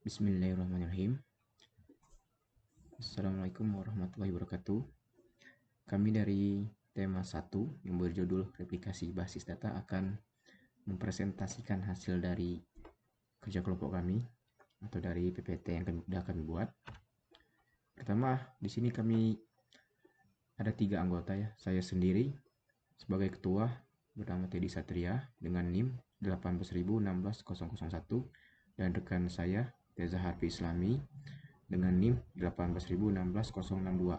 Bismillahirrahmanirrahim. Assalamualaikum warahmatullahi wabarakatuh. Kami dari tema 1 yang berjudul replikasi basis data akan mempresentasikan hasil dari kerja kelompok kami atau dari PPT yang sudah kami buat. Pertama, di sini kami ada 3 anggota ya. Saya sendiri sebagai ketua bernama Teddy Satria dengan NIM 1816001 dan rekan saya Reza Harfi Islami dengan NIM 1816062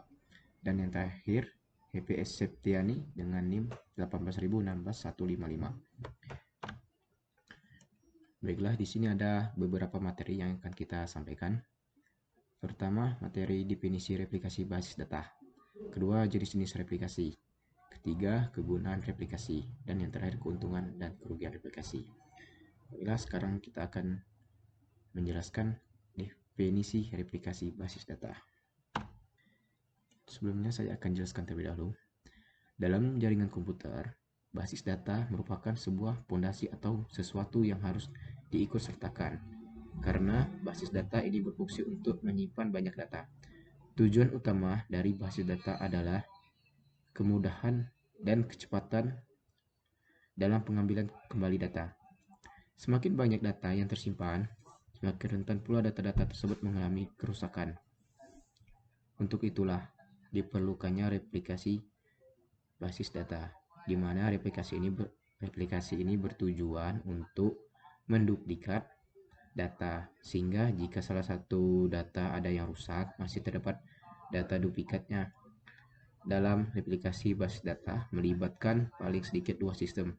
dan yang terakhir HPS Septiani dengan NIM 1816155. Baiklah, di sini ada beberapa materi yang akan kita sampaikan. Pertama, materi definisi replikasi basis data. Kedua, jenis-jenis replikasi. Ketiga, kegunaan replikasi. Dan yang terakhir, keuntungan dan kerugian replikasi. Baiklah, sekarang kita akan menjelaskan definisi replikasi basis data. Sebelumnya saya akan jelaskan terlebih dahulu. Dalam jaringan komputer, basis data merupakan sebuah fondasi atau sesuatu yang harus diikutsertakan. Karena basis data ini berfungsi untuk menyimpan banyak data. Tujuan utama dari basis data adalah kemudahan dan kecepatan dalam pengambilan kembali data. Semakin banyak data yang tersimpan, semakin rentan pula data-data tersebut mengalami kerusakan. Untuk itulah diperlukannya replikasi basis data, di mana replikasi ini bertujuan untuk menduplikat data, sehingga jika salah satu data ada yang rusak, masih terdapat data duplikatnya. Dalam replikasi basis data melibatkan paling sedikit 2 sistem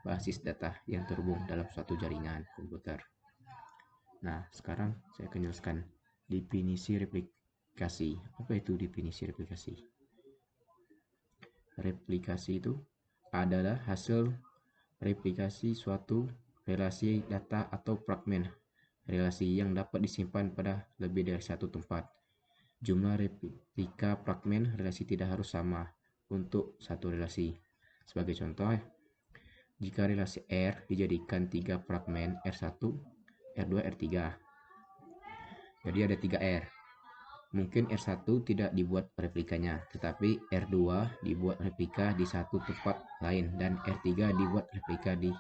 basis data yang terhubung dalam suatu jaringan komputer. Nah, sekarang saya akan jelaskan definisi replikasi. Apa itu definisi replikasi? Replikasi itu adalah hasil replikasi suatu relasi data atau fragmen relasi yang dapat disimpan pada lebih dari satu tempat. Jumlah replika fragmen relasi tidak harus sama untuk satu relasi. Sebagai contoh, jika relasi R dijadikan 3 fragmen R1, R2, R3. Jadi ada 3 R. Mungkin R1 tidak dibuat replikanya, tetapi R2 dibuat replika di satu tempat lain dan R3 dibuat replika di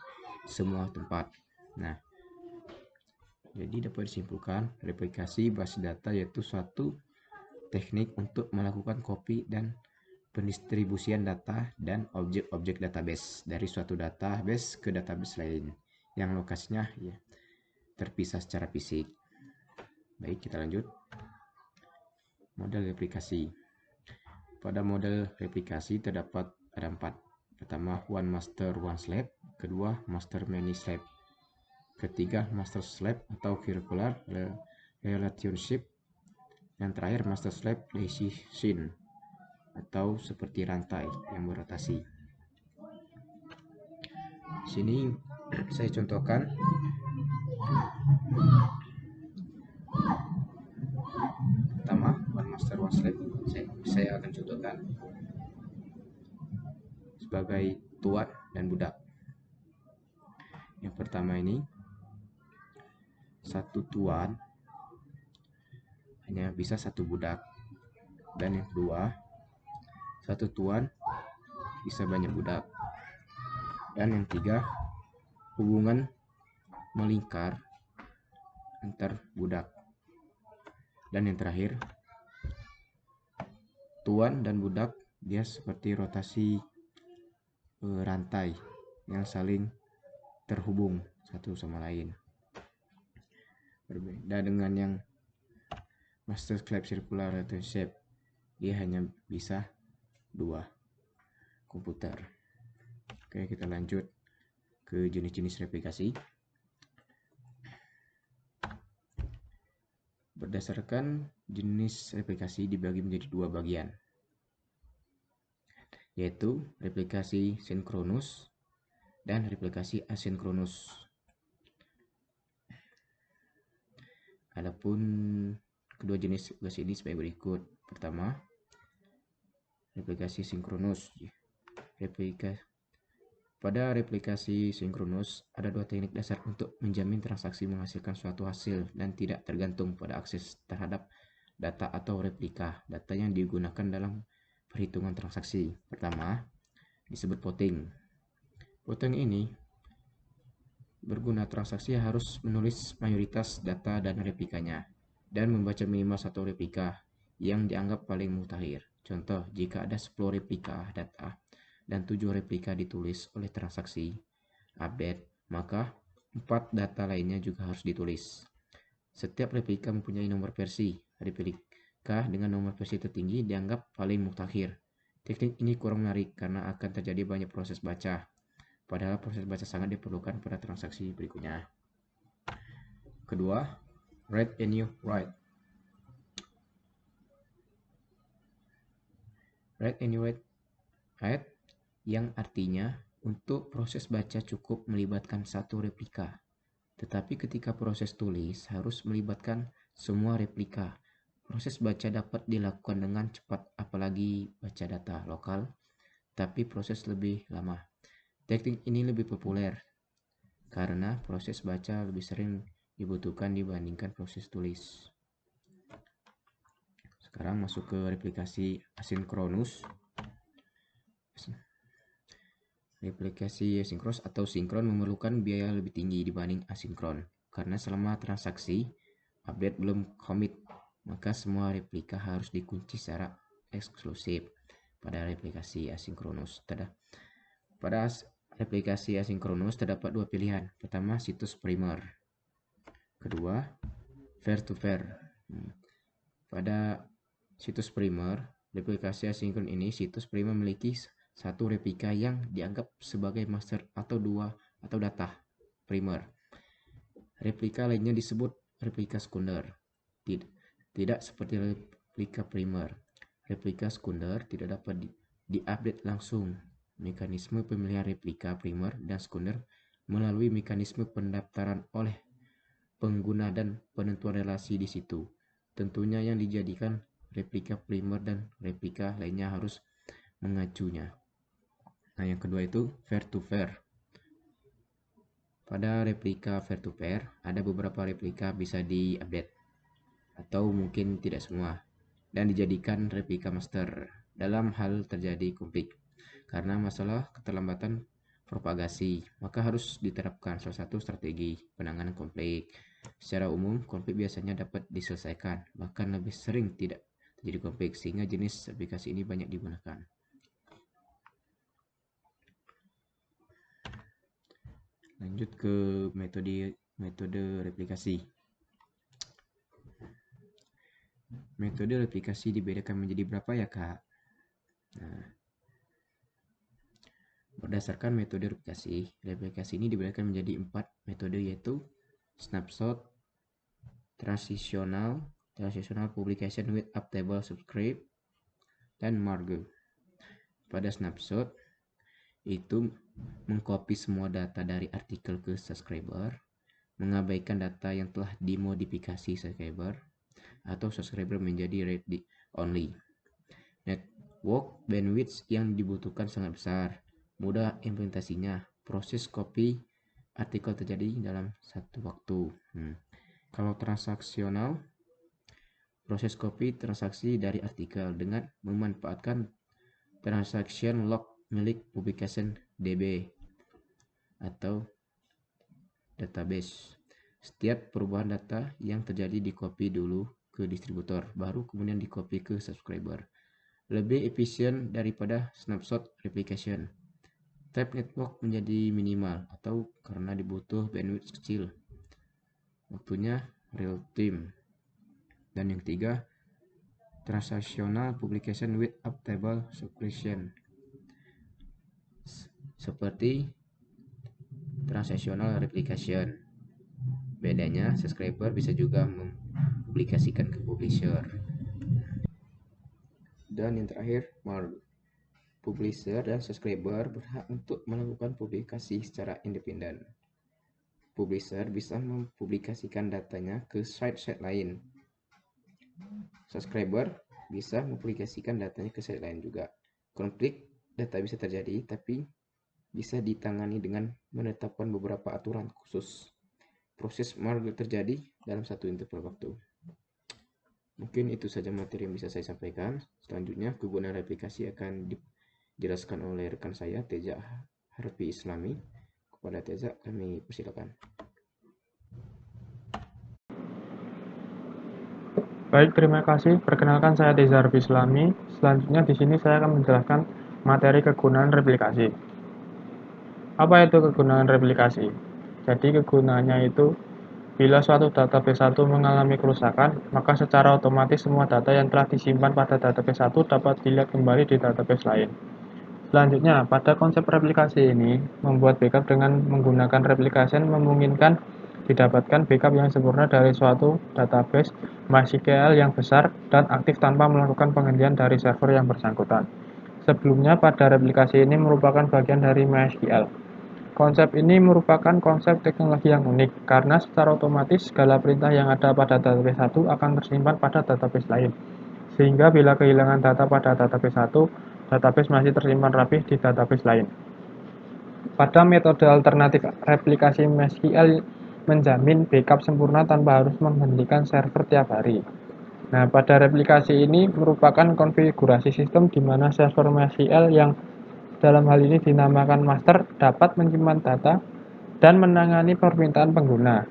semua tempat. Nah, jadi dapat disimpulkan replikasi basis data yaitu suatu teknik untuk melakukan copy dan pendistribusian data dan objek-objek database dari suatu database ke database lain yang lokasinya ya terpisah secara fisik. Baik, kita lanjut. Model replikasi. Pada model replikasi terdapat ada 4. Pertama, one master one slave. Kedua, master many slave. Ketiga, master slave atau circular relationship. Yang terakhir, master slave decision atau seperti rantai yang berotasi. Sini saya contohkan pertama, one master one slave. Saya akan contohkan sebagai tuan dan budak. Yang pertama ini satu tuan hanya bisa satu budak, dan yang kedua satu tuan bisa banyak budak, dan yang ketiga hubungan melingkar antar budak, dan yang terakhir tuan dan budak dia seperti rotasi rantai yang saling terhubung satu sama lain. Berbeda dengan yang master slave circular relationship, dia hanya bisa 2 komputer. Oke, kita lanjut ke jenis-jenis replikasi. Berdasarkan jenis replikasi dibagi menjadi 2 bagian, yaitu replikasi sinkronus dan replikasi asinkronus. Adapun kedua jenis replikasi ini sebagai berikut. Pertama, replikasi sinkronus. Pada replikasi sinkronus, ada dua teknik dasar untuk menjamin transaksi menghasilkan suatu hasil dan tidak tergantung pada akses terhadap data atau replika data yang digunakan dalam perhitungan transaksi. Pertama, disebut voting. Voting ini berguna transaksi harus menulis mayoritas data dan replikanya dan membaca minimal satu replika yang dianggap paling mutakhir. Contoh, jika ada 10 replika data dan 7 replika ditulis oleh transaksi update, maka 4 data lainnya juga harus ditulis. Setiap replika mempunyai nomor versi. Replika dengan nomor versi tertinggi dianggap paling mutakhir. Teknik ini kurang menarik karena akan terjadi banyak proses baca, padahal proses baca sangat diperlukan pada transaksi berikutnya. Kedua, read and you write. Read and you write yang artinya untuk proses baca cukup melibatkan satu replika. Tetapi ketika proses tulis harus melibatkan semua replika. Proses baca dapat dilakukan dengan cepat apalagi baca data lokal, tapi proses lebih lama. Teknik ini lebih populer karena proses baca lebih sering dibutuhkan dibandingkan proses tulis. Sekarang masuk ke replikasi asinkronus. Replikasi asinkronus atau sinkron memerlukan biaya lebih tinggi dibanding asinkron, karena selama transaksi update belum commit, maka semua replika harus dikunci secara eksklusif. Pada replikasi asinkronus terdapat dua pilihan. Pertama, situs primer. Kedua, peer-to-peer. Pada situs primer, replikasi asinkron ini, situs primer memiliki satu replika yang dianggap sebagai master atau data primer. Replika lainnya disebut replika sekunder. Tidak seperti replika primer. Replika sekunder tidak dapat diupdate langsung. Mekanisme pemilihan replika primer dan sekunder melalui mekanisme pendaftaran oleh pengguna dan penentuan relasi di situ. Tentunya yang dijadikan replika primer dan replika lainnya harus mengacunya. Nah, yang kedua itu peer-to-peer. Pada replika peer-to-peer, ada beberapa replika bisa diupdate, atau mungkin tidak semua, dan dijadikan replika master dalam hal terjadi konflik. Karena masalah keterlambatan propagasi, maka harus diterapkan salah satu strategi penanganan konflik. Secara umum, konflik biasanya dapat diselesaikan, bahkan lebih sering tidak terjadi konflik, sehingga jenis aplikasi ini banyak digunakan. Lanjut ke metode replikasi. Metode replikasi dibedakan menjadi berapa ya, Kak? Nah, berdasarkan metode replikasi ini dibedakan menjadi 4 metode, yaitu snapshot, transitional publication with update subscribe, dan merge. Pada snapshot itu mengcopy semua data dari artikel ke subscriber, mengabaikan data yang telah dimodifikasi subscriber, atau subscriber menjadi read only. Network bandwidth yang dibutuhkan sangat besar, mudah implementasinya, proses copy artikel terjadi dalam satu waktu. Kalau transaksional, proses copy transaksi dari artikel dengan memanfaatkan transaction log milik publication DB atau database. Setiap perubahan data yang terjadi di-copy dulu ke distributor, baru kemudian di-copy ke subscriber. Lebih efisien daripada snapshot replication. Type network menjadi minimal atau karena dibutuh bandwidth kecil. Waktunya real time. Dan yang ketiga, transactional publication with updatable subscription. Seperti transactional replication. Bedanya, subscriber bisa juga mempublikasikan ke publisher. Dan yang terakhir, merge. Publisher dan subscriber berhak untuk melakukan publikasi secara independen. Publisher bisa mempublikasikan datanya ke site-site lain. Subscriber bisa mempublikasikan datanya ke site lain juga. Konflik data bisa terjadi, tapi bisa ditangani dengan menetapkan beberapa aturan khusus. Proses manual terjadi dalam satu interval waktu. Mungkin itu saja materi yang bisa saya sampaikan. Selanjutnya, kegunaan replikasi akan dijelaskan oleh rekan saya, Teja Harfi Islami. Kepada Teja, kami persilakan. Baik, terima kasih. Perkenalkan saya Teja Harfi Islami. Selanjutnya di sini saya akan menjelaskan materi kegunaan replikasi. Apa itu kegunaan replikasi? Jadi kegunaannya itu bila suatu database 1 mengalami kerusakan, maka secara otomatis semua data yang telah disimpan pada database 1 dapat dilihat kembali di database lain. Selanjutnya, pada konsep replikasi ini, membuat backup dengan menggunakan replication memungkinkan didapatkan backup yang sempurna dari suatu database MySQL yang besar dan aktif tanpa melakukan penghentian dari server yang bersangkutan. Sebelumnya, pada replikasi ini merupakan bagian dari MySQL. Konsep ini merupakan konsep teknologi yang unik, karena secara otomatis segala perintah yang ada pada database 1 akan tersimpan pada database lain. Sehingga bila kehilangan data pada database 1, database masih tersimpan rapih di database lain. Pada metode alternatif replikasi MySQL menjamin backup sempurna tanpa harus menghentikan server tiap hari. Nah, pada replikasi ini merupakan konfigurasi sistem di mana server MySQL yang dalam hal ini dinamakan master dapat menyimpan data dan menangani permintaan pengguna.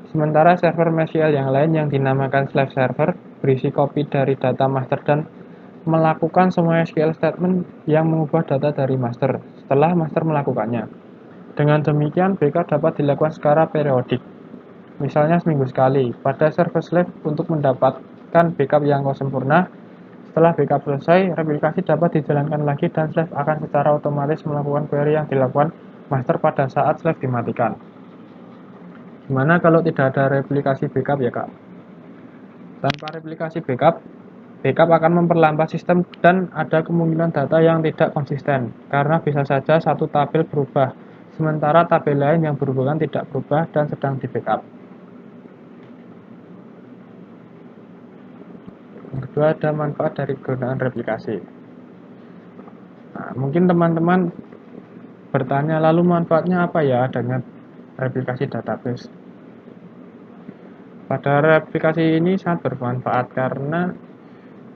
Sementara server MySQL yang lain yang dinamakan slave server berisi kopi dari data master dan melakukan semua SQL statement yang mengubah data dari master setelah master melakukannya. Dengan demikian, backup dapat dilakukan secara periodik, misalnya seminggu sekali, pada server slave untuk mendapatkan backup yang sempurna. Setelah backup selesai, replikasi dapat dijalankan lagi dan slave akan secara otomatis melakukan query yang dilakukan master pada saat slave dimatikan. Gimana kalau tidak ada replikasi backup ya kak? Tanpa replikasi backup akan memperlambat sistem dan ada kemungkinan data yang tidak konsisten, karena bisa saja satu tabel berubah, sementara tabel lain yang berhubungan tidak berubah dan sedang di backup. Yang kedua, ada manfaat dari penggunaan replikasi. Nah, mungkin teman-teman bertanya, lalu manfaatnya apa ya adanya replikasi database? Pada replikasi ini sangat bermanfaat karena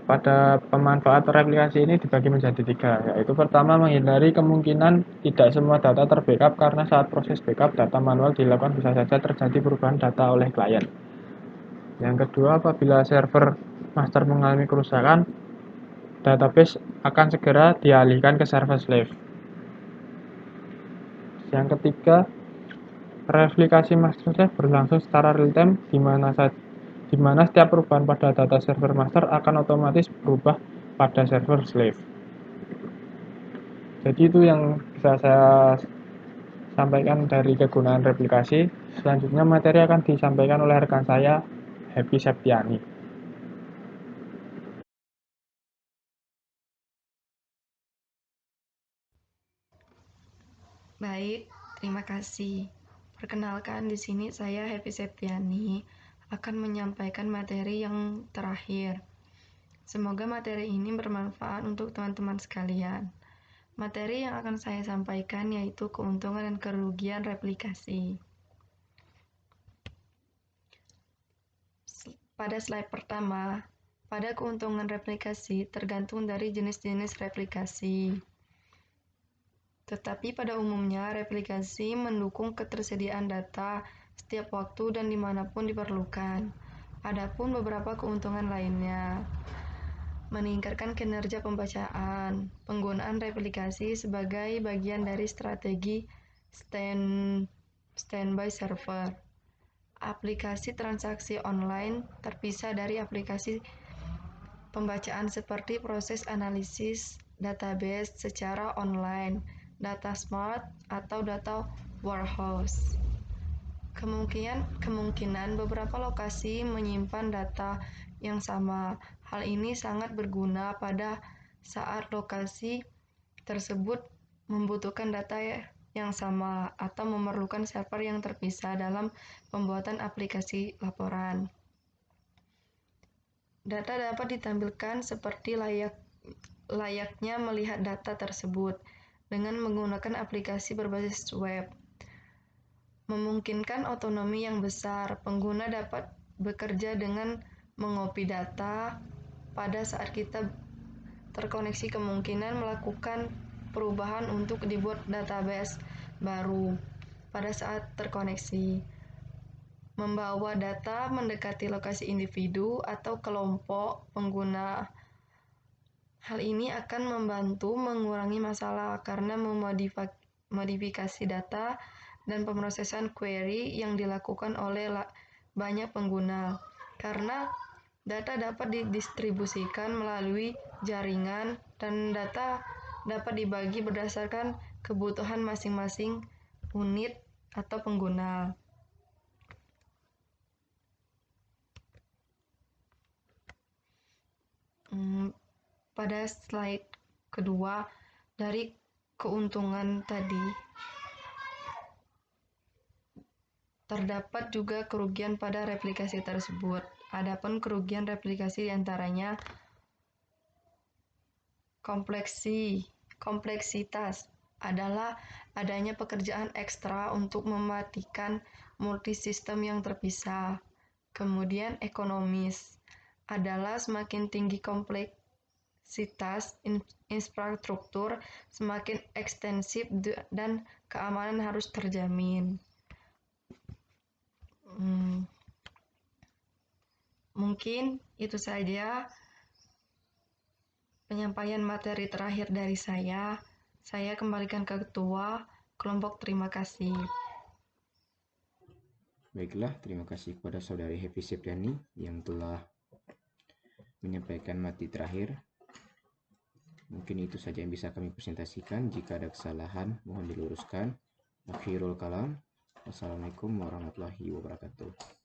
pada pemanfaat replikasi ini dibagi menjadi tiga, yaitu pertama menghindari kemungkinan tidak semua data terbackup karena saat proses backup data manual dilakukan bisa saja terjadi perubahan data oleh klien. Yang kedua, apabila server master mengalami kerusakan, database akan segera dialihkan ke server slave. Yang ketiga, replikasi master slave berlangsung secara real time di mana setiap perubahan pada data server master akan otomatis berubah pada server slave. Jadi itu yang bisa saya sampaikan dari kegunaan replikasi. Selanjutnya materi akan disampaikan oleh rekan saya, Happy Septiani. Baik, terima kasih. Perkenalkan, di sini saya Happy Septiani akan menyampaikan materi yang terakhir. Semoga materi ini bermanfaat untuk teman-teman sekalian. Materi yang akan saya sampaikan yaitu keuntungan dan kerugian replikasi. Pada slide pertama, pada keuntungan replikasi tergantung dari jenis-jenis replikasi. Tetapi pada umumnya, replikasi mendukung ketersediaan data setiap waktu dan dimanapun diperlukan. Adapun beberapa keuntungan lainnya, meningkatkan kinerja pembacaan, penggunaan replikasi sebagai bagian dari strategi standby server, aplikasi transaksi online terpisah dari aplikasi pembacaan seperti proses analisis database secara online, data smart, atau data warehouse. Kemungkinan beberapa lokasi menyimpan data yang sama. Hal ini sangat berguna pada saat lokasi tersebut membutuhkan data yang sama atau memerlukan server yang terpisah dalam pembuatan aplikasi laporan. Data dapat ditampilkan seperti layaknya melihat data tersebut. dengan menggunakan aplikasi berbasis web. Memungkinkan otonomi yang besar, pengguna dapat bekerja dengan mengopi data. Pada saat kita terkoneksi, kemungkinan melakukan perubahan untuk dibuat database baru pada saat terkoneksi. Membawa data mendekati lokasi individu atau kelompok pengguna. Hal ini akan membantu mengurangi masalah karena memodifikasi data dan pemrosesan query yang dilakukan oleh banyak pengguna. Karena data dapat didistribusikan melalui jaringan dan data dapat dibagi berdasarkan kebutuhan masing-masing unit atau pengguna. Pada slide kedua, dari keuntungan tadi, terdapat juga kerugian pada replikasi tersebut. Adapun kerugian replikasi diantaranya kompleksitas adalah adanya pekerjaan ekstra untuk mematikan multisistem yang terpisah. Kemudian ekonomis adalah semakin tinggi kompleksitas infrastruktur, semakin ekstensif dan keamanan harus terjamin. Mungkin itu saja penyampaian materi terakhir dari saya. Saya kembalikan ke ketua kelompok. Terima kasih. Baiklah, terima kasih kepada Saudari Happy Septiani yang telah menyampaikan materi terakhir. Mungkin itu saja yang bisa kami presentasikan. Jika ada kesalahan, mohon diluruskan. Akhirul kalam. Wassalamualaikum warahmatullahi wabarakatuh.